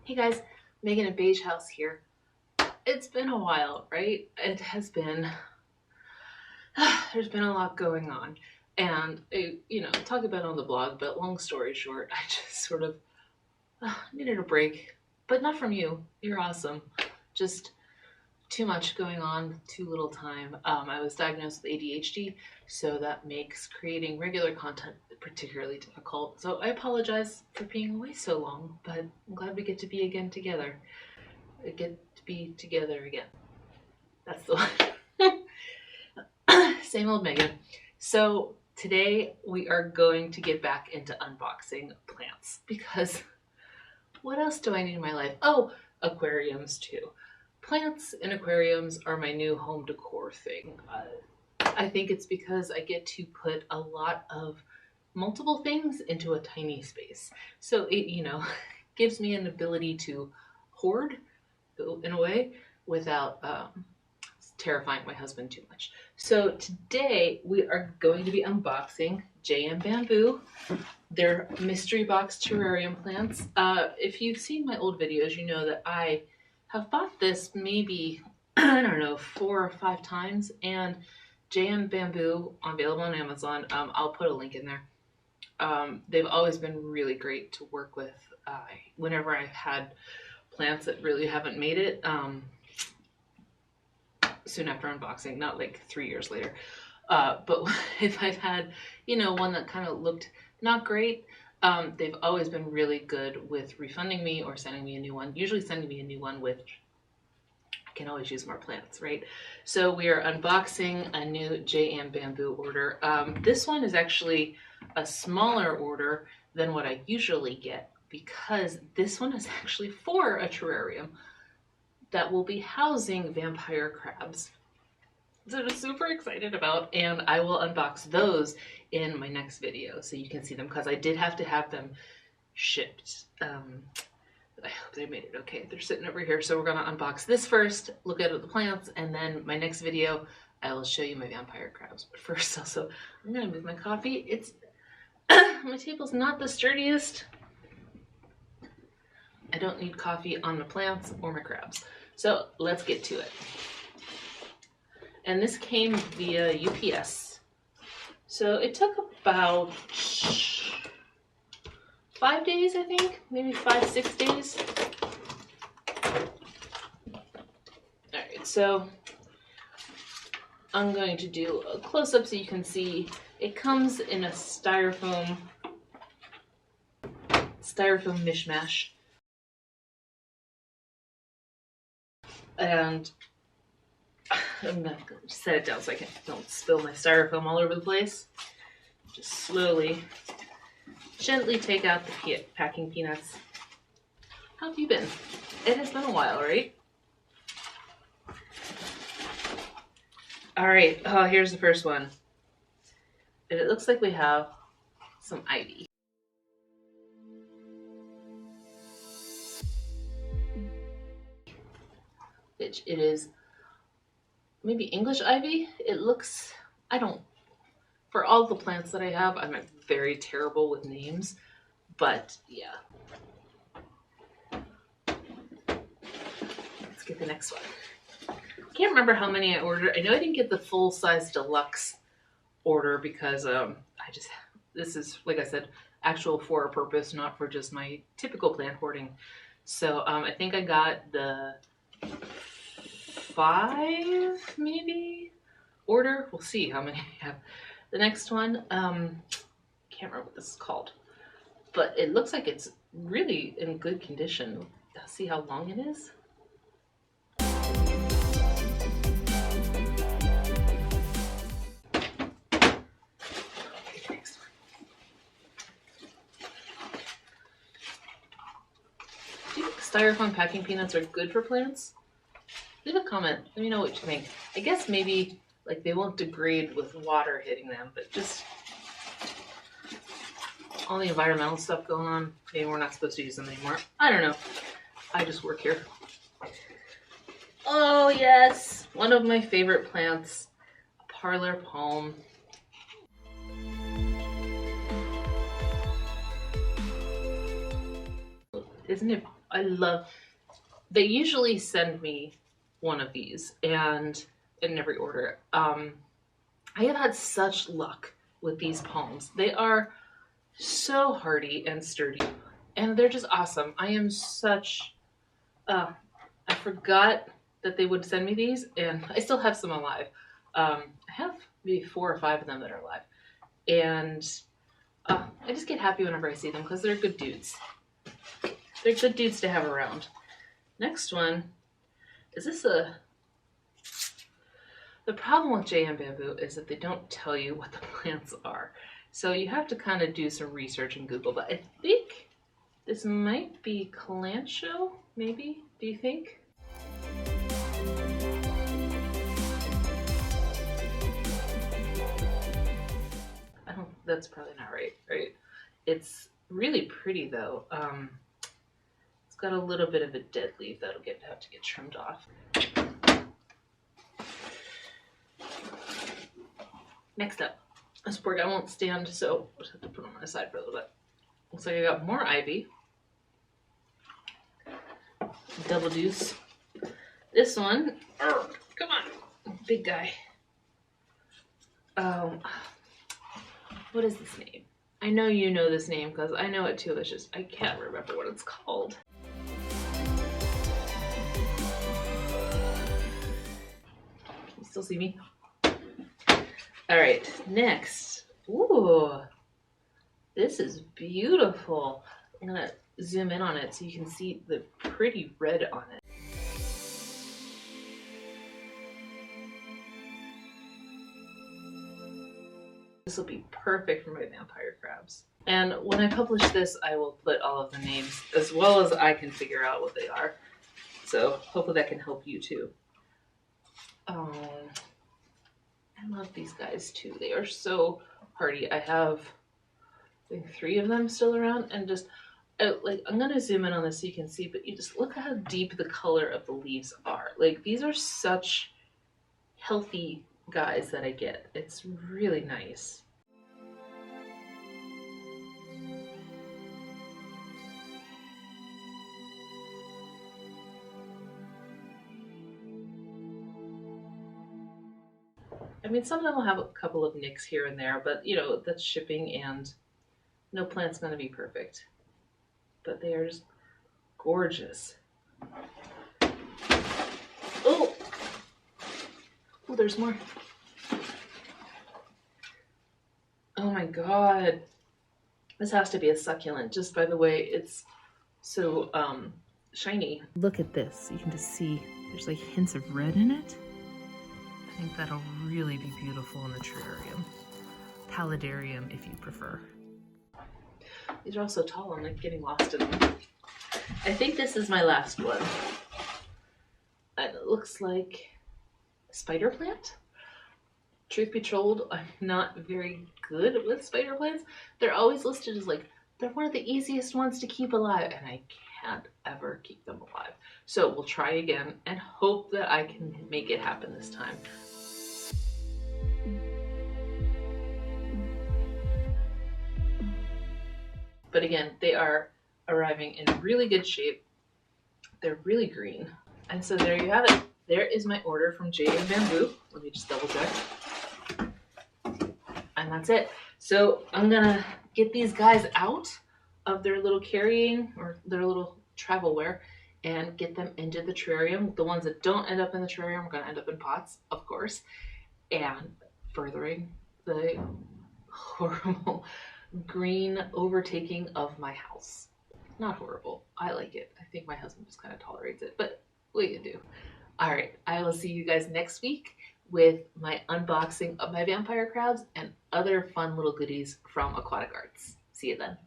Hey guys, Megan at Beige House here. It's been a while, right? It has been. There's been a lot going on, and talk about it on the blog. But long story short, I just sort of needed a break, but not from you. You're awesome. Just too much going on, too little time. I was diagnosed with ADHD, so that makes creating regular content particularly difficult. So I apologize for being away so long, but I'm glad we get to be again together. We get to be together again. That's the one. Same old Megan. So today we are going to get back into unboxing plants because what else do I need in my life? Oh, aquariums too. Plants and aquariums are my new home decor thing. I think it's because I get to put a lot of multiple things into a tiny space. So it, gives me an ability to hoard in a way without terrifying my husband too much. So today we are going to be unboxing JM Bamboo. They're mystery box terrarium plants. If you've seen my old videos, you know that I have bought this maybe, I don't know, 4 or 5 times, and JM Bamboo, available on Amazon. I'll put a link in there. They've always been really great to work with. Whenever I've had plants that really haven't made it, soon after unboxing, not like 3 years later, but if I've had, one that kind of looked not great, they've always been really good with refunding me or sending me a new one, usually sending me a new one, which I can always use more plants, right? So we are unboxing a new JM Bamboo order. This one is actually a smaller order than what I usually get because this one is actually for a terrarium that will be housing vampire crabs. So I'm super excited about, and I will unbox those in my next video so you can see them because I did have to have them shipped. But I hope they made it okay. They're sitting over here, so we're gonna unbox this first, look at the plants, and then my next video I will show you my vampire crabs. But first, also, I'm gonna move my coffee. It's my table's not the sturdiest. I don't need coffee on my plants or my crabs. So let's get to it. And this came via UPS. So it took about 5 days, I think, maybe 5-6 days. All right, so I'm going to do a close-up so you can see it comes in a styrofoam mishmash. And I'm gonna set it down so I don't spill my styrofoam all over the place. Just slowly, gently take out the packing peanuts. How have you been? It has been a while, right? All right, oh, here's the first one. And it looks like we have some ivy. Which it is maybe English ivy. It looks, for all the plants that I have, I'm very terrible with names, but yeah. Let's get the next one. I can't remember how many I ordered. I know I didn't get the full-size deluxe order because this is, like I said, actual for a purpose, not for just my typical plant hoarding. So I think I got the 5 maybe order. We'll see how many I have. The next one, can't remember what this is called, but it looks like it's really in good condition. See how long it is? Do you think styrofoam packing peanuts are good for plants? Leave a comment. Let me know what you think. I guess maybe like they won't degrade with water hitting them, but just all the environmental stuff going on, maybe we're not supposed to use them anymore. I don't know. I just work here. Oh yes, one of my favorite plants, a parlor palm. Isn't it I love, they usually send me one of these, and in every order. I have had such luck with these palms. They are so hardy and sturdy, and they're just awesome. I am such, I forgot that they would send me these, and I still have some alive. I have maybe 4 or 5 of them that are alive, and I just get happy whenever I see them because they're good dudes. They're good dudes to have around. Next one, is this a... The problem with JM Bamboo is that they don't tell you what the plants are. So you have to kind of do some research in Google, but I think this might be Kalanchoe, maybe? Do you think? I don't, that's probably not right, right? It's really pretty though. It's got a little bit of a dead leaf that'll have to get trimmed off. Next up, this poor guy won't stand, so I'll just have to put him on the side for a little bit. Looks like I got more ivy. Double deuce. This one, come on, big guy. What is this name? I know you know this name because I know it too. It's just I can't remember what it's called. Can you still see me? All right, next. Ooh, this is beautiful. I'm gonna zoom in on it so you can see the pretty red on it. This will be perfect for my vampire crabs. And when I publish this, I will put all of the names as well as I can figure out what they are. So hopefully that can help you too. I love these guys too. They are so hardy. I have, I think, 3 of them still around, and just like, I'm gonna zoom in on this so you can see, but you just look at how deep the color of the leaves are. Like, these are such healthy guys that I get. It's really nice. I mean, some of them will have a couple of nicks here and there, but you know, that's shipping and no plant's gonna be perfect. But they are just gorgeous. Oh! Oh, there's more. Oh my god. This has to be a succulent, just by the way it's so shiny. Look at this. You can just see there's like hints of red in it. I think that'll really be beautiful in the terrarium. Paludarium, if you prefer. These are all so tall, I'm like getting lost in them. I think this is my last one. And it looks like a spider plant. Truth be told, I'm not very good with spider plants. They're always listed as like, they're one of the easiest ones to keep alive, and I can't ever keep them alive. So we'll try again and hope that I can make it happen this time. But again, they are arriving in really good shape. They're really green. And so there you have it. There is my order from JM Bamboo. Let me just double check. And that's it. So I'm gonna get these guys out of their little carrying or their little travel wear and get them into the terrarium. The ones that don't end up in the terrarium are gonna end up in pots, of course, and furthering the horrible green overtaking of my house. Not horrible. I like it. I think my husband just kind of tolerates it, but what you do. All right, I will see you guys next week with my unboxing of my vampire crabs and other fun little goodies from Aquatic Arts. See you then.